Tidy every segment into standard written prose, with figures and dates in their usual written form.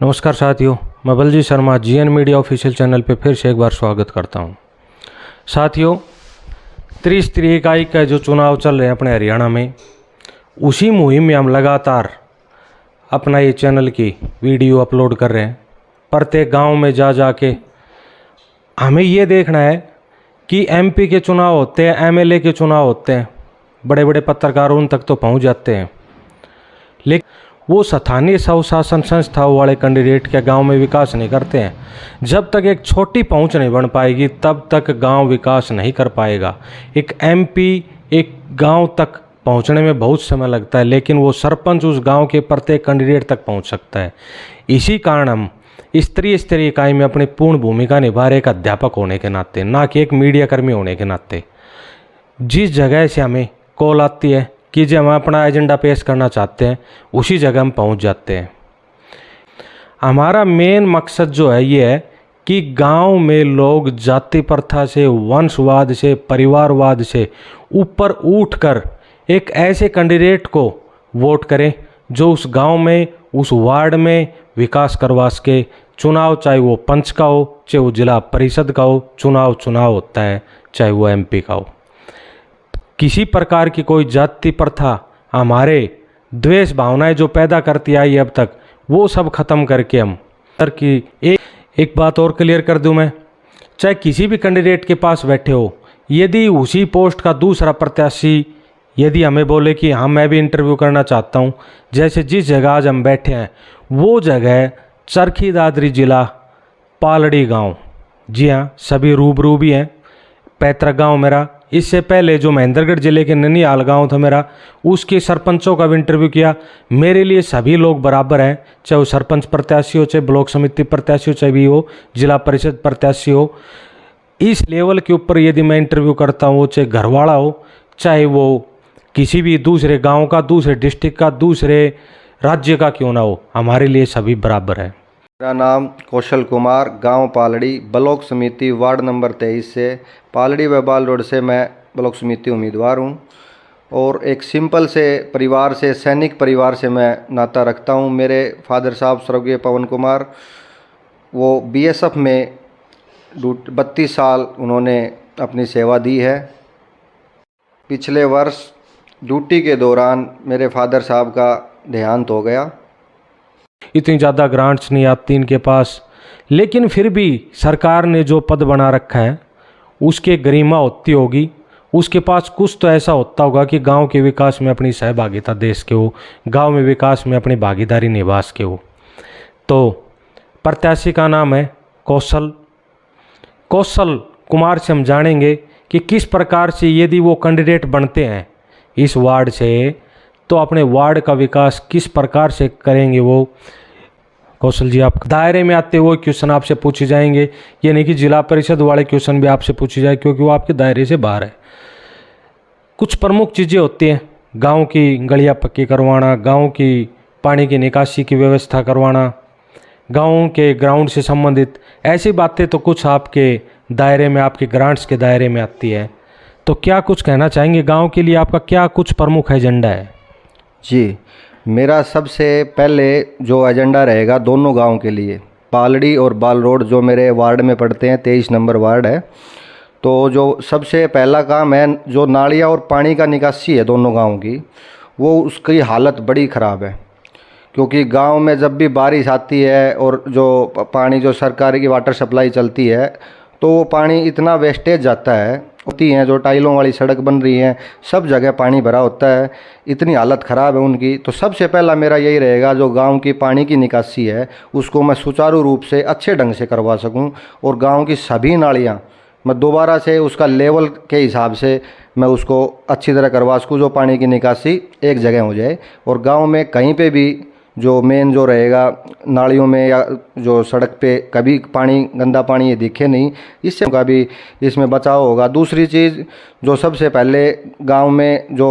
नमस्कार साथियों, मैं Baljeet Sharma GN media official channel पे फिर से एक बार स्वागत करता हूं। साथियों, त्रिस्तरीय इकाई का जो चुनाव चल रहे हैं अपने हरियाणा में, उसी मुहिम में हम लगातार अपना ये चैनल की वीडियो अपलोड कर रहे हैं। प्रत्येक गांव में जा जा के हमें ये देखना है कि एमपी के चुनाव होते हैं, एमएलए के चुनाव होते हैं, बड़े बड़े पत्रकार उन तक तो पहुंच जाते हैं, लेकिन वो स्थानीय स्वशासन संस्थाओं वाले कैंडिडेट के गांव में विकास नहीं करते हैं। जब तक एक छोटी पहुंच नहीं बन पाएगी तब तक गांव विकास नहीं कर पाएगा। एक एमपी एक गांव तक पहुंचने में बहुत समय लगता है, लेकिन वो सरपंच उस गांव के प्रत्येक कैंडिडेट तक पहुंच सकता है। इसी कारण हम स्तरीय इकाई में अपनी पूर्ण भूमिका निभा रहे, एक अध्यापक होने के नाते, ना कि एक मीडिया कर्मी होने के नाते। जिस जगह से हमें कॉल आती है कि जो हम अपना एजेंडा पेश करना चाहते हैं, उसी जगह हम पहुंच जाते हैं। हमारा मेन मकसद जो है ये है कि गांव में लोग जाति प्रथा से, वंशवाद से, परिवारवाद से ऊपर उठकर एक ऐसे कैंडिडेट को वोट करें जो उस गांव में, उस वार्ड में विकास करवा सके। चुनाव चाहे वो पंच का हो, चाहे वो जिला परिषद का हो, चुनाव होता है, चाहे वो एमपी का हो। किसी प्रकार की कोई जाति प्रथा, हमारे द्वेष भावनाएं जो पैदा करती आई अब तक, वो सब खत्म करके हम की एक बात और क्लियर कर दूं मैं, चाहे किसी भी कैंडिडेट के पास बैठे हो, यदि उसी पोस्ट का दूसरा प्रत्याशी यदि हमें बोले कि हाँ मैं भी इंटरव्यू करना चाहता हूँ, जैसे जिस जगह आज हम बैठे हैं वो जगह चरखी दादरी जिला पालड़ी गाँव। जी हाँ, सभी रूबरू भी हैं। पैतृक गाँव मेरा। इससे पहले जो महेंद्रगढ़ जिले के ननिहाल गांव था मेरा, उसके सरपंचों का भी इंटरव्यू किया। मेरे लिए सभी लोग बराबर हैं, चाहे वो सरपंच प्रत्याशी हो, चाहे ब्लॉक समिति प्रत्याशी हो, चाहे भी हो जिला परिषद प्रत्याशी हो। इस लेवल के ऊपर यदि मैं इंटरव्यू करता हूँ, चाहे घरवाला हो, चाहे वो किसी भी दूसरे गाँव का, दूसरे डिस्ट्रिक्ट का, दूसरे राज्य का क्यों ना हो, हमारे लिए सभी बराबर है। मेरा नाम कौशल कुमार, गांव पालड़ी, ब्लॉक समिति वार्ड नंबर 23 से, पालड़ी व बाल रोड से मैं ब्लॉक समिति उम्मीदवार हूं। और एक सिंपल से परिवार से, सैनिक परिवार से मैं नाता रखता हूं। मेरे फादर साहब स्वर्गीय पवन कुमार, वो बीएसएफ में 32 साल उन्होंने अपनी सेवा दी है। पिछले वर्ष ड्यूटी के दौरान मेरे फादर साहब का देहांत हो गया। इतनी ज़्यादा ग्रांट्स नहीं आती इनके पास, लेकिन फिर भी सरकार ने जो पद बना रखा है उसके गरिमा होती होगी। उसके पास कुछ तो ऐसा होता होगा कि गांव के विकास में अपनी सहभागिता दे सके हो, गांव में विकास में अपनी भागीदारी निभा सके हो। तो प्रत्याशी का नाम है कौशल कुमार से हम जानेंगे कि किस प्रकार से यदि वो कैंडिडेट बनते हैं इस वार्ड से, तो अपने वार्ड का विकास किस प्रकार से करेंगे वो। कौशल जी, आप दायरे में आते हुए क्वेश्चन आपसे पूछे जाएंगे, ये नहीं कि जिला परिषद वाले क्वेश्चन भी आपसे पूछे जाए, क्योंकि वो आपके दायरे से बाहर है। कुछ प्रमुख चीज़ें होती हैं, गांव की गलियां पक्की करवाना, गांव की पानी की निकासी की व्यवस्था करवाना, गांव के ग्राउंड से संबंधित ऐसी बातें तो कुछ आपके दायरे में, आपके ग्रांट्स के दायरे में आती है। तो क्या कुछ कहना चाहेंगे गाँव के लिए, आपका क्या कुछ प्रमुख एजेंडा है? जी, मेरा सबसे पहले जो एजेंडा रहेगा दोनों गांव के लिए, पालड़ी और बाल रोड जो मेरे वार्ड में पड़ते हैं, 23 नंबर वार्ड है। तो जो सबसे पहला काम है, जो नालियाँ और पानी का निकासी है दोनों गांव की, वो उसकी हालत बड़ी ख़राब है। क्योंकि गांव में जब भी बारिश आती है और जो पानी, जो सरकारी की वाटर सप्लाई चलती है, तो वो पानी इतना वेस्टेज जाता है, होती हैं जो टाइलों वाली सड़क बन रही हैं, सब जगह पानी भरा होता है, इतनी हालत ख़राब है उनकी। तो सबसे पहला मेरा यही रहेगा, जो गांव की पानी की निकासी है उसको मैं सुचारू रूप से अच्छे ढंग से करवा सकूं, और गांव की सभी नालियां मैं दोबारा से उसका लेवल के हिसाब से मैं उसको अच्छी तरह करवा सकूँ, जो पानी की निकासी एक जगह हो जाए। और गाँव में कहीं पर भी जो मेन जो रहेगा नालियों में या जो सड़क पे कभी पानी, गंदा पानी ये दिखे नहीं, इससे का भी इसमें बचाव होगा। दूसरी चीज़, जो सबसे पहले गांव में जो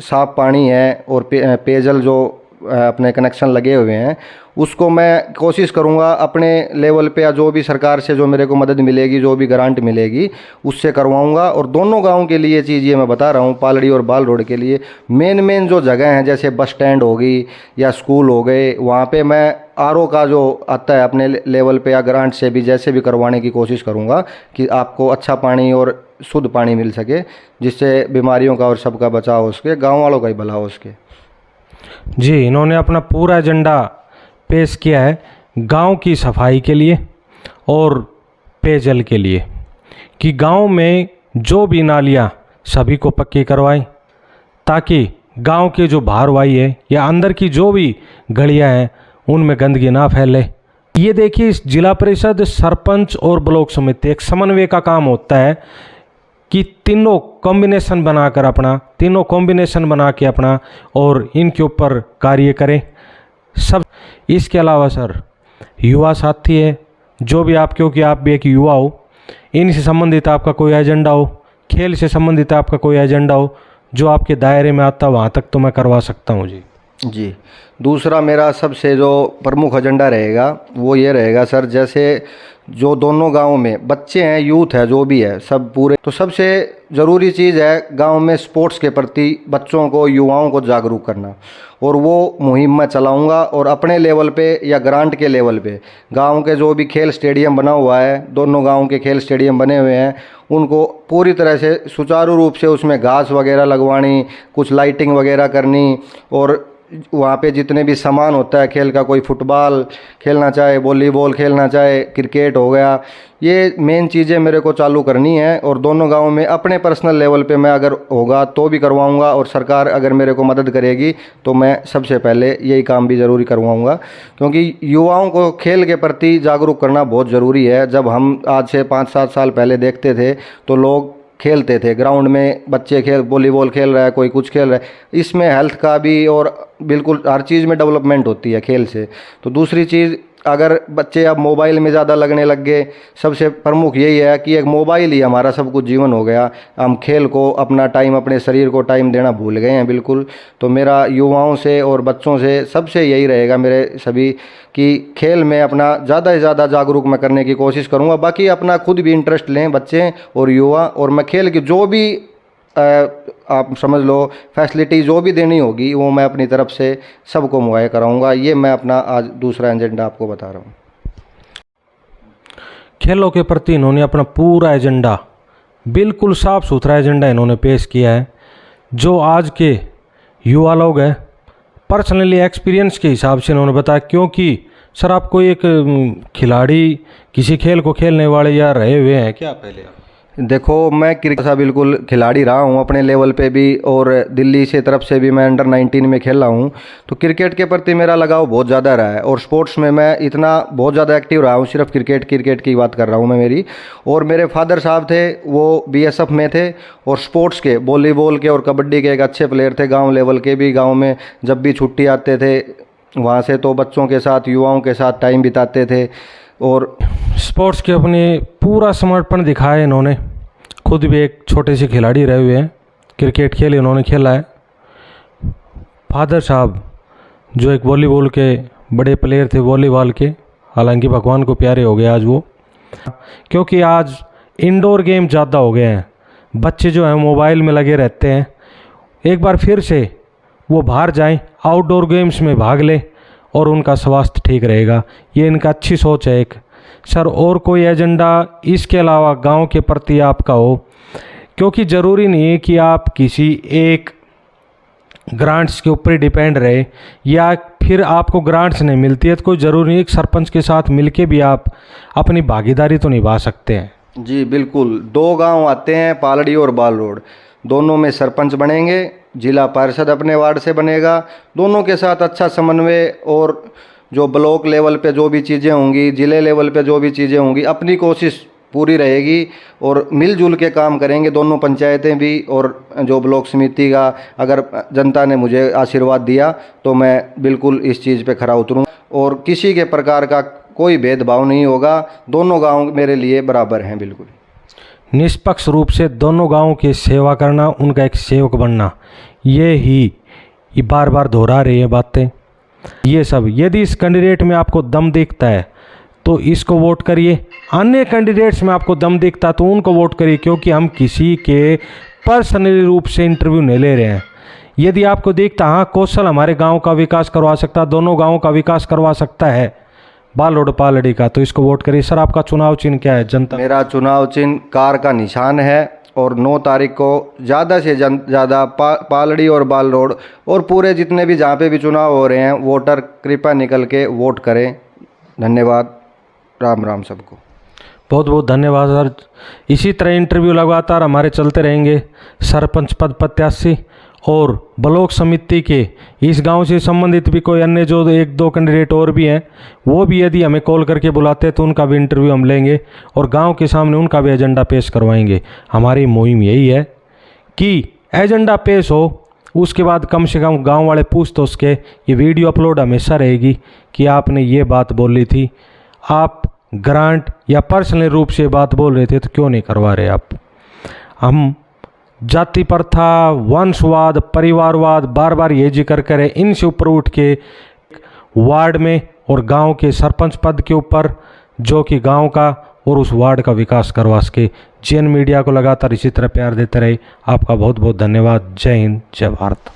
साफ पानी है और पेयजल जो अपने कनेक्शन लगे हुए हैं उसको मैं कोशिश करूंगा अपने लेवल पे, या जो भी सरकार से जो मेरे को मदद मिलेगी, जो भी ग्रांट मिलेगी उससे करवाऊंगा। और दोनों गांव के लिए चीज़ ये मैं बता रहा हूँ, पालड़ी और बाल रोड के लिए मेन जो जगह हैं जैसे बस स्टैंड होगी या स्कूल हो गए, वहाँ पे मैं आरओ का जो आता है अपने लेवल पे या ग्रांट से भी जैसे भी करवाने की कोशिश करूँगा कि आपको अच्छा पानी और शुद्ध पानी मिल सके, जिससे बीमारियों का और सबका बचाव हो सके, गाँव वालों का ही भला हो सके। जी, इन्होंने अपना पूरा एजेंडा पेश किया है गांव की सफाई के लिए और पेयजल के लिए, कि गांव में जो भी नालियां सभी को पक्की करवाएं ताकि गांव के जो बाहरवाई है या अंदर की जो भी गलियां हैं उनमें गंदगी ना फैले। ये देखिए, इस जिला परिषद, सरपंच और ब्लॉक समिति एक समन्वय का काम होता है कि तीनों कॉम्बिनेशन बना के अपना और इनके ऊपर कार्य करें सब। इसके अलावा सर, युवा साथी है जो भी आप, क्योंकि आप भी एक युवा हो, इनसे संबंधित आपका कोई एजेंडा हो, खेल से संबंधित आपका कोई एजेंडा हो जो आपके दायरे में आता, वहाँ तक तो मैं करवा सकता हूँ। जी, दूसरा मेरा सबसे जो प्रमुख एजेंडा रहेगा वो ये रहेगा सर, जैसे जो दोनों गांव में बच्चे हैं, यूथ है, जो भी है सब पूरे, तो सबसे ज़रूरी चीज़ है गांव में स्पोर्ट्स के प्रति बच्चों को, युवाओं को जागरूक करना। और वो मुहिम मैं चलाऊंगा और अपने लेवल पे या ग्रांट के लेवल पे गांव के जो भी खेल स्टेडियम बना हुआ है, दोनों गांव के खेल स्टेडियम बने हुए हैं, उनको पूरी तरह से सुचारू रूप से उसमें घास वगैरह लगवानी, कुछ लाइटिंग वगैरह करनी, और वहाँ पे जितने भी सामान होता है खेल का, कोई फुटबॉल खेलना चाहे, वॉलीबॉल खेलना चाहे, क्रिकेट हो गया, ये मेन चीज़ें मेरे को चालू करनी है। और दोनों गांव में अपने पर्सनल लेवल पे मैं अगर होगा तो भी करवाऊंगा, और सरकार अगर मेरे को मदद करेगी तो मैं सबसे पहले यही काम भी ज़रूरी करवाऊंगा, क्योंकि युवाओं को खेल के प्रति जागरूक करना बहुत ज़रूरी है। जब हम आज से 5-7 साल पहले देखते थे तो लोग खेलते थे ग्राउंड में, बच्चे वॉलीबॉल खेल रहा है, कोई कुछ खेल रहा है, इसमें हेल्थ का भी और बिल्कुल हर चीज़ में डेवलपमेंट होती है खेल से। तो दूसरी चीज़, अगर बच्चे अब मोबाइल में ज़्यादा लगने लग गए, सबसे प्रमुख यही है कि एक मोबाइल ही हमारा सब कुछ जीवन हो गया, हम खेल को, अपना टाइम, अपने शरीर को टाइम देना भूल गए हैं बिल्कुल। तो मेरा युवाओं से और बच्चों से सबसे यही रहेगा मेरे सभी, कि खेल में अपना ज़्यादा से ज़्यादा जागरूक मैं करने की कोशिश करूँगा। बाकी अपना खुद भी इंटरेस्ट लें बच्चे और युवा, और मैं खेल की जो भी आप समझ लो फैसिलिटी जो भी देनी होगी वो मैं अपनी तरफ से सबको मुहैया कराऊंगा। ये मैं अपना आज दूसरा एजेंडा आपको बता रहा हूँ। खेलों के प्रति इन्होंने अपना पूरा एजेंडा, बिल्कुल साफ सुथरा एजेंडा इन्होंने पेश किया है, जो आज के युवा लोग हैं पर्सनली एक्सपीरियंस के हिसाब से इन्होंने बताया। क्योंकि सर, आप कोई एक खिलाड़ी, किसी खेल को खेलने वाले या रहे हुए हैं क्या पहले आप? देखो, मैं क्रिकेट सा बिल्कुल खिलाड़ी रहा हूँ अपने लेवल पे भी, और दिल्ली से तरफ से भी मैं अंडर 19 में खेला हूँ। तो क्रिकेट के प्रति मेरा लगाव बहुत ज़्यादा रहा है, और स्पोर्ट्स में मैं इतना बहुत ज़्यादा एक्टिव रहा हूँ। सिर्फ क्रिकेट की बात कर रहा हूँ मैं मेरी। और मेरे फादर साहब थे, वो BSF में थे, और स्पोर्ट्स के, वॉलीबॉल के और कबड्डी के एक अच्छे प्लेयर थे, गाँव लेवल के भी। गाँव में जब भी छुट्टी आते थे वहाँ से, तो बच्चों के साथ, युवाओं के साथ टाइम बिताते थे, और स्पोर्ट्स के अपने पूरा समर्पण दिखाया इन्होंने। खुद भी एक छोटे से खिलाड़ी रहे हुए हैं, क्रिकेट खेल इन्होंने खेला है। फादर साहब जो एक वॉलीबॉल के बड़े प्लेयर थे, वॉलीबॉल के, हालांकि भगवान को प्यारे हो गए आज वो, क्योंकि आज इंडोर गेम ज़्यादा हो गए हैं, बच्चे जो हैं मोबाइल में लगे रहते हैं। एक बार फिर से वो बाहर जाएं, आउटडोर गेम्स में भाग लें और उनका स्वास्थ्य ठीक रहेगा। ये इनका अच्छी सोच है एक। सर, और कोई एजेंडा इसके अलावा गांव के प्रति आपका हो? क्योंकि ज़रूरी नहीं है कि आप किसी एक ग्रांट्स के ऊपर डिपेंड रहे, या फिर आपको ग्रांट्स नहीं मिलती है तो कोई ज़रूरी नहीं, एक सरपंच के साथ मिलके भी आप अपनी भागीदारी तो निभा सकते हैं। जी बिल्कुल। 2 गांव आते हैं, पालड़ी और बाल रोड, दोनों में सरपंच बनेंगे, जिला पार्षद अपने वार्ड से बनेगा, दोनों के साथ अच्छा समन्वय, और जो ब्लॉक लेवल पे जो भी चीज़ें होंगी, ज़िले लेवल पे जो भी चीज़ें होंगी, अपनी कोशिश पूरी रहेगी, और मिलजुल के काम करेंगे दोनों पंचायतें भी और जो ब्लॉक समिति का। अगर जनता ने मुझे आशीर्वाद दिया तो मैं बिल्कुल इस चीज़ पे खरा उतरूँगा, और किसी के प्रकार का कोई भेदभाव नहीं होगा। दोनों गांव मेरे लिए बराबर हैं बिल्कुल। निष्पक्ष रूप से दोनों गांवों की सेवा करना, उनका एक सेवक बनना, ये ही बार बार दोहरा रही है बातें। ये सब। यदि इस कैंडिडेट में आपको दम दिखता है तो इसको वोट करिए, अन्य कैंडिडेट्स में आपको दम दिखता है तो उनको वोट करिए, क्योंकि हम किसी के पर्सनली रूप से इंटरव्यू नहीं ले रहे हैं। यदि आपको दिखता हाँ कौशल हमारे गांव का विकास करवा सकता है, दोनों गांवों का विकास करवा सकता है बालोड पालड़ी का, तो इसको वोट करिए। सर आपका चुनाव चिन्ह क्या है? जनता। मेरा चुनाव चिन्ह कार का निशान है और 9 तारीख को ज़्यादा से ज़्यादा पालड़ी और बाल रोड और पूरे जितने भी जहाँ पे भी चुनाव हो रहे हैं वोटर कृपया निकल के वोट करें। धन्यवाद। राम राम सबको। बहुत बहुत धन्यवाद सर। इसी तरह इंटरव्यू लगातार हमारे चलते रहेंगे। सरपंच पद प्रत्याशी और ब्लॉक समिति के इस गांव से संबंधित भी कोई अन्य जो 1-2 कैंडिडेट और भी हैं, वो भी यदि हमें कॉल करके बुलाते हैं तो उनका भी इंटरव्यू हम लेंगे और गांव के सामने उनका भी एजेंडा पेश करवाएंगे। हमारी मुहिम यही है कि एजेंडा पेश हो, उसके बाद कम से कम गांव वाले पूछ तो उसके ये वीडियो अपलोड हमेशा रहेगी कि आपने ये बात बोली थी, आप ग्रांट या पर्सनल रूप से बात बोल रहे थे तो क्यों नहीं करवा रहे आप। हम जाति प्रथा, वंशवाद, परिवारवाद बार बार ये जिक्र करें, इनसे ऊपर उठ के वार्ड में और गांव के सरपंच पद के ऊपर जो कि गांव का और उस वार्ड का विकास करवा सके। जीएन मीडिया को लगातार इसी तरह प्यार देते रहे। आपका बहुत बहुत धन्यवाद। जय हिंद, जय भारत।